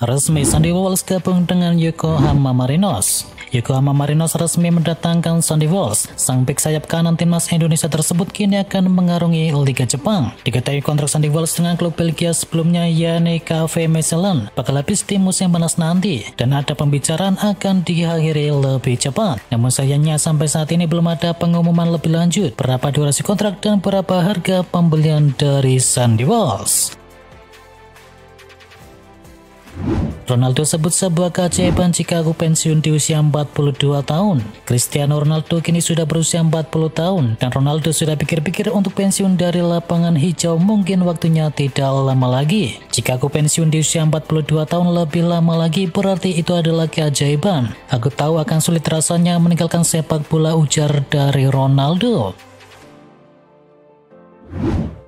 Resmi Sandy Walsh gabung dengan Yokohama Marinos. Yokohama Marinos resmi mendatangkan Sandy Walsh. Sang bek sayap kanan timnas Indonesia tersebut kini akan mengarungi Liga Jepang. Diketahui kontrak Sandy Walsh dengan klub Belgia sebelumnya yakni KV Mechelen bakal habis di musim panas nanti dan ada pembicaraan akan diakhiri lebih cepat. Namun sayangnya sampai saat ini belum ada pengumuman lebih lanjut berapa durasi kontrak dan berapa harga pembelian dari Sandy Walsh. Ronaldo sebut sebuah keajaiban jika aku pensiun di usia 42 tahun. Cristiano Ronaldo kini sudah berusia 40 tahun dan Ronaldo sudah pikir-pikir untuk pensiun dari lapangan hijau, mungkin waktunya tidak lama lagi. Jika aku pensiun di usia 42 tahun lebih lama lagi berarti itu adalah keajaiban. Aku tahu akan sulit rasanya meninggalkan sepak bola, ujar dari Ronaldo.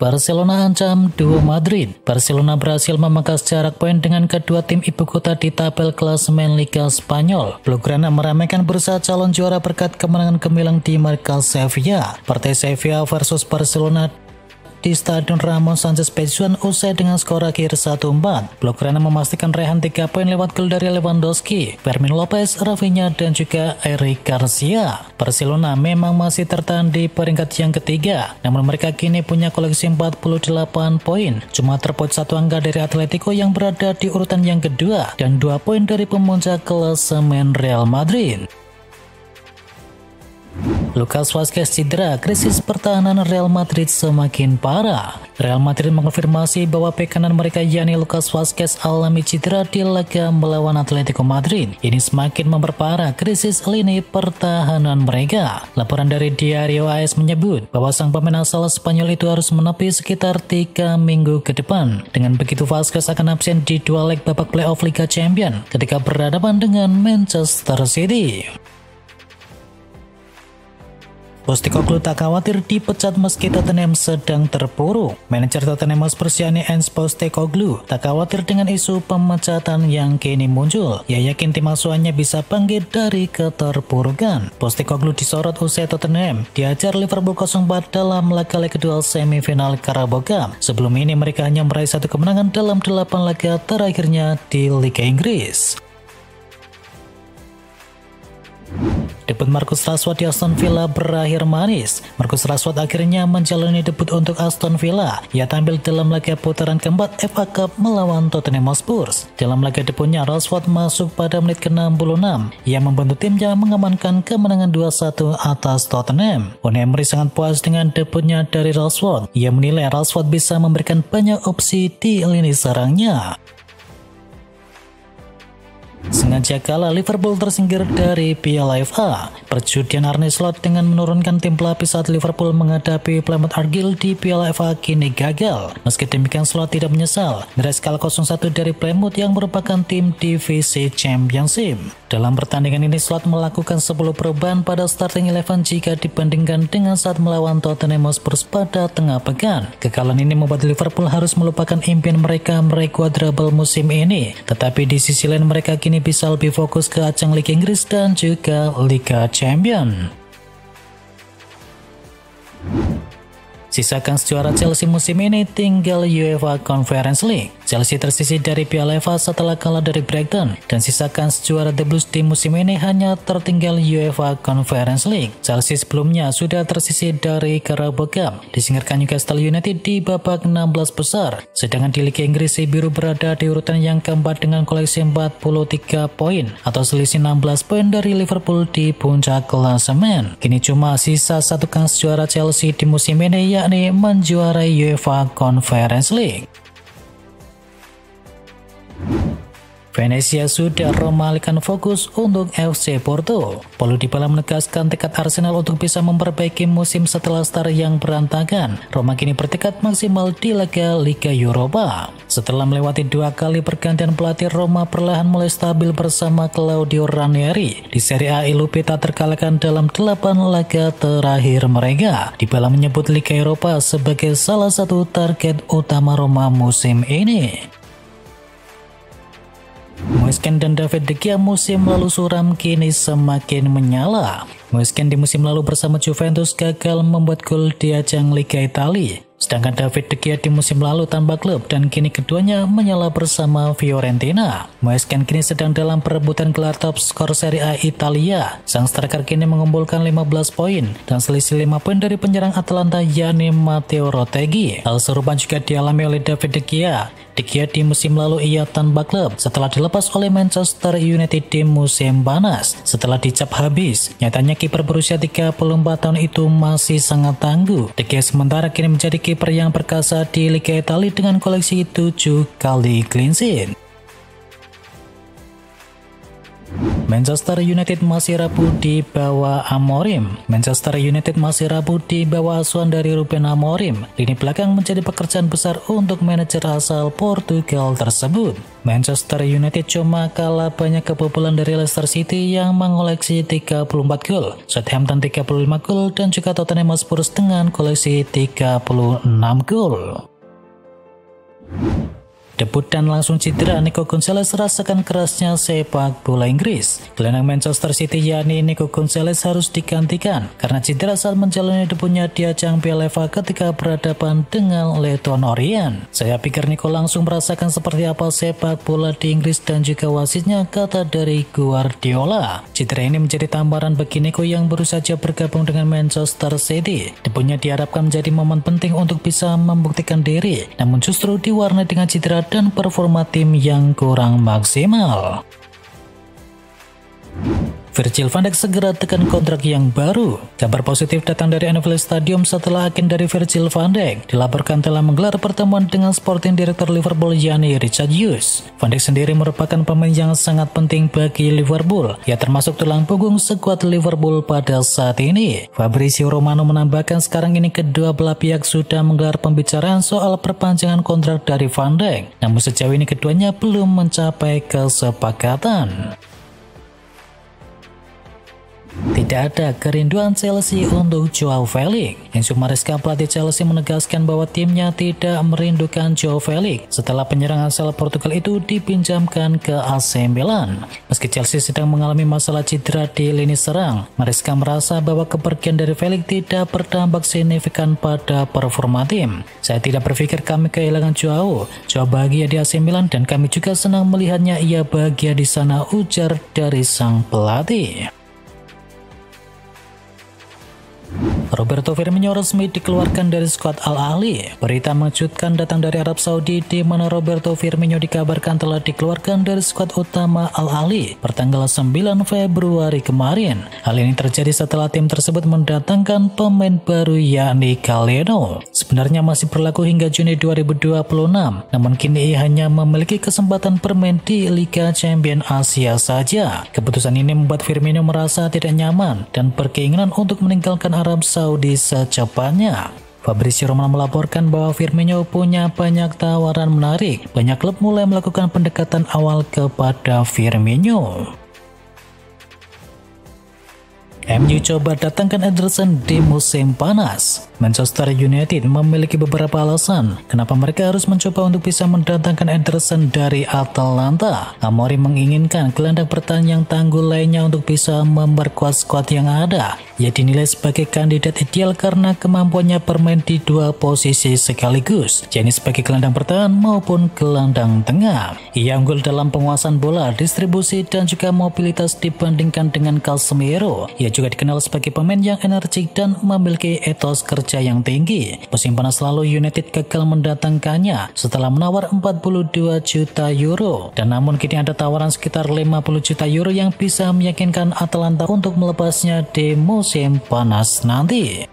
Barcelona ancam duo Madrid. Barcelona berhasil memangkas jarak poin dengan kedua tim ibu kota di tabel klasemen Liga Spanyol. Blaugrana meramaikan bursa calon juara berkat kemenangan gemilang di markas Sevilla. Partai Sevilla versus Barcelona di Stadion Ramon Sanchez Pizjuan usai dengan skor akhir 1-4. Blaugrana memastikan raihan 3 poin lewat gol dari Lewandowski, Fermin Lopez, Rafinha, dan juga Eric Garcia. Barcelona memang masih tertahan di peringkat yang ketiga, namun mereka kini punya koleksi 48 poin, cuma terpaut 1 angka dari Atletico yang berada di urutan yang kedua dan 2 poin dari pemuncak klasemen Real Madrid. Lucas Vazquez cedera, krisis pertahanan Real Madrid semakin parah. Real Madrid mengonfirmasi bahwa bek kanan mereka yakni Lucas Vazquez alami cedera di laga melawan Atletico Madrid. Ini semakin memperparah krisis lini pertahanan mereka. Laporan dari Diario AS menyebut bahwa sang pemain asal Spanyol itu harus menepi sekitar 3 minggu ke depan. Dengan begitu Vazquez akan absen di 2 leg babak playoff Liga Champions ketika berhadapan dengan Manchester City. Postecoglou tak khawatir dipecat meski Tottenham sedang terpuruk. Manajer Tottenham Hotspur yakni Ange Postecoglou tak khawatir dengan isu pemecatan yang kini muncul. Ia yakin tim asuhannya bisa bangkit dari keterpurukan. Postecoglou disorot usai Tottenham diajar Liverpool 0-4 dalam laga kedua semifinal Carabao Cup. Sebelum ini mereka hanya meraih 1 kemenangan dalam 8 laga terakhirnya di Liga Inggris. Debut Marcus Rashford di Aston Villa berakhir manis. Marcus Rashford akhirnya menjalani debut untuk Aston Villa. Ia tampil dalam laga putaran keempat FA Cup melawan Tottenham Hotspur. Dalam laga debutnya, Rashford masuk pada menit ke-66. Ia membantu timnya mengamankan kemenangan 2-1 atas Tottenham. Unai Emery sangat puas dengan debutnya dari Rashford. Ia menilai Rashford bisa memberikan banyak opsi di lini serangnya. Sengaja kalah, Liverpool tersingkir dari Piala FA. Perjudian Arne Slot dengan menurunkan tim pelapis saat Liverpool menghadapi Plymouth Argyle di Piala FA kini gagal. Meski demikian, Slot tidak menyesal meraih skala 0-1 dari Plymouth yang merupakan tim divisi Championship. Dalam pertandingan ini, Slot melakukan 10 perubahan pada starting 11 jika dibandingkan dengan saat melawan Tottenham Hotspur pada tengah pekan. Kekalahan ini membuat Liverpool harus melupakan impian mereka meraih quadruple musim ini. Tetapi di sisi lain mereka kini bisa lebih fokus ke ajang Liga Inggris dan juga Liga Champions. Sisa kans juara Chelsea musim ini tinggal UEFA Conference League. Chelsea tersisih dari Piala FA setelah kalah dari Brighton, dan sisa kans juara The Blues di musim ini hanya tertinggal UEFA Conference League. Chelsea sebelumnya sudah tersisih dari Carabao Cup, disingkirkan Newcastle United di babak 16 besar. Sedangkan di Liga Inggris, si biru berada di urutan yang keempat dengan koleksi 43 poin atau selisih 16 poin dari Liverpool di puncak klasemen. Kini cuma sisa 1 kans juara Chelsea di musim ini, yakni menjuarai UEFA Conference League. Venezia sudah mengalihkan fokus untuk FC Porto. Paulo Dybala menegaskan tekad Arsenal untuk bisa memperbaiki musim setelah start yang berantakan. Roma kini bertekad maksimal di laga Liga Eropa. Setelah melewati 2 kali pergantian pelatih, Roma perlahan mulai stabil bersama Claudio Ranieri. Di Serie A, Ilupi tak terkalahkan dalam 8 laga terakhir mereka. Dybala menyebut Liga Eropa sebagai salah satu target utama Roma musim ini. Moise Kean dan David De Gea musim lalu suram kini semakin menyala. Moise Kean di musim lalu bersama Juventus gagal membuat gol di ajang Liga Italia. Sedangkan David De Gea di musim lalu tanpa klub dan kini keduanya menyala bersama Fiorentina. Moiskin kini sedang dalam perebutan gelar top skor Serie A Italia. Sang striker kini mengumpulkan 15 poin dan selisih 5 poin dari penyerang Atalanta yakni Matteo Retegui. Hal serupa juga dialami oleh David De Gea. De Gea di musim lalu ia tanpa klub setelah dilepas oleh Manchester United di musim panas. Setelah dicap habis, nyatanya kiper berusia 34 tahun itu masih sangat tangguh. De Gea sementara kini menjadi kiper yang perkasa di Liga Italia dengan koleksi 7 kali clean sheet. Manchester United masih rapuh di bawah Amorim. Manchester United masih rapuh di bawah asuhan dari Ruben Amorim. Lini belakang menjadi pekerjaan besar untuk manajer asal Portugal tersebut. Manchester United cuma kalah banyak kebobolan dari Leicester City yang mengoleksi 34 gol, Southampton 35 gol, dan juga Tottenham Hotspur dengan koleksi 36 gol. Debut dan langsung cedera, Nico Gonzalez rasakan kerasnya sepak bola Inggris. Gelandang Manchester City yakni Nico Gonzalez harus digantikan karena cedera saat menjalani debutnya di ajang Piala FA ketika berhadapan dengan Leyton Orient. Saya pikir Nico langsung merasakan seperti apa sepak bola di Inggris dan juga wasitnya, kata dari Guardiola. Cedera ini menjadi tambaran bagi Nico yang baru saja bergabung dengan Manchester City. Debutnya diharapkan menjadi momen penting untuk bisa membuktikan diri, namun justru diwarnai dengan cedera dan performa tim yang kurang maksimal. Virgil van Dijk segera tekan kontrak yang baru. Kabar positif datang dari Anfield Stadium setelah agen dari Virgil van Dijk dilaporkan telah menggelar pertemuan dengan Sporting Director Liverpool yakni Richard Hughes. Van Dijk sendiri merupakan pemain yang sangat penting bagi Liverpool. Ia termasuk tulang punggung skuad Liverpool pada saat ini. Fabrizio Romano menambahkan sekarang ini kedua belah pihak sudah menggelar pembicaraan soal perpanjangan kontrak dari Van Dijk. Namun sejauh ini keduanya belum mencapai kesepakatan. Tidak ada kerinduan Chelsea untuk Joao Felix. Enzo Maresca, pelatih Chelsea, menegaskan bahwa timnya tidak merindukan Joao Felix setelah penyerang asal Portugal itu dipinjamkan ke AC Milan. Meski Chelsea sedang mengalami masalah cedera di lini serang, Maresca merasa bahwa kepergian dari Felix tidak berdampak signifikan pada performa tim. Saya tidak berpikir kami kehilangan Joao. Joao bahagia di AC Milan dan kami juga senang melihatnya ia bahagia di sana, ujar dari sang pelatih. Roberto Firmino resmi dikeluarkan dari skuad Al Ahly. Berita mengejutkan datang dari Arab Saudi di mana Roberto Firmino dikabarkan telah dikeluarkan dari skuad utama Al Ahly pertanggal 9 Februari kemarin. Hal ini terjadi setelah tim tersebut mendatangkan pemain baru yakni Galeno. Sebenarnya masih berlaku hingga Juni 2026, namun kini ia hanya memiliki kesempatan bermain di Liga Champions Asia saja. Keputusan ini membuat Firmino merasa tidak nyaman dan berkeinginan untuk meninggalkan Arab Saudi secepatnya. Fabrizio Romano melaporkan bahwa Firmino punya banyak tawaran menarik. Banyak klub mulai melakukan pendekatan awal kepada Firmino. MU coba datangkan Ederson di musim panas. Manchester United memiliki beberapa alasan kenapa mereka harus mencoba untuk bisa mendatangkan Ederson dari Atalanta. Amorim menginginkan gelandang bertahan yang tangguh lainnya untuk bisa memperkuat skuad yang ada. Ia dinilai sebagai kandidat ideal karena kemampuannya bermain di dua posisi sekaligus, yakni sebagai gelandang bertahan maupun gelandang tengah. Ia unggul dalam penguasaan bola, distribusi, dan juga mobilitas dibandingkan dengan Casemiro. Ia juga dikenal sebagai pemain yang energik dan memiliki etos kerja yang tinggi. Musim panas lalu United gagal mendatangkannya setelah menawar 42 juta euro, dan namun kini ada tawaran sekitar 50 juta euro yang bisa meyakinkan Atalanta untuk melepasnya di musim panas nanti.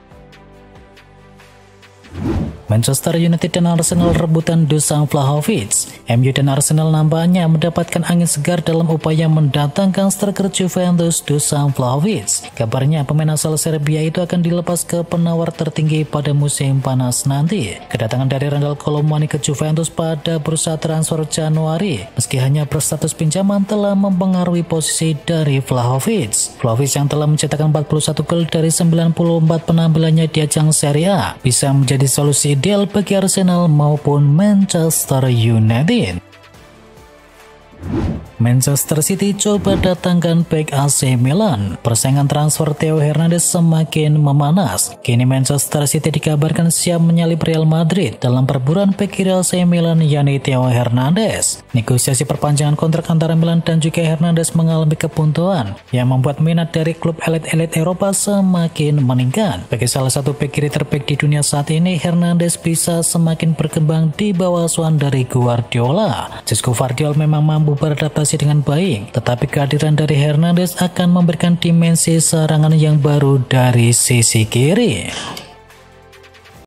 Manchester United dan Arsenal rebutan Dusan Vlahovic. MU dan Arsenal nampaknya mendapatkan angin segar dalam upaya mendatangkan striker Juventus Dusan Vlahovic. Kabarnya pemain asal Serbia itu akan dilepas ke penawar tertinggi pada musim panas nanti. Kedatangan dari Randal Colomani ke Juventus pada bursa transfer Januari, meski hanya berstatus pinjaman, telah mempengaruhi posisi dari Vlahovic. Vlahovic yang telah mencetakkan 41 gol dari 94 penampilannya di ajang Serie A bisa menjadi solusi ideal bagi Arsenal maupun Manchester United. Manchester City coba datangkan bek AC Milan. Persaingan transfer Theo Hernandez semakin memanas. Kini Manchester City dikabarkan siap menyalip Real Madrid dalam perburuan bek kiri AC Milan yakni Theo Hernandez. Negosiasi perpanjangan kontrak antara Milan dan juga Hernandez mengalami kebuntuan yang membuat minat dari klub elit-elit Eropa semakin meningkat. Bagi salah satu bek kiri terbaik di dunia saat ini, Hernandez bisa semakin berkembang di bawah asuhan dari Guardiola. Josko Gvardiol memang mampu beradaptasi dengan baik, tetapi kehadiran dari Hernandez akan memberikan dimensi serangan yang baru dari sisi kiri.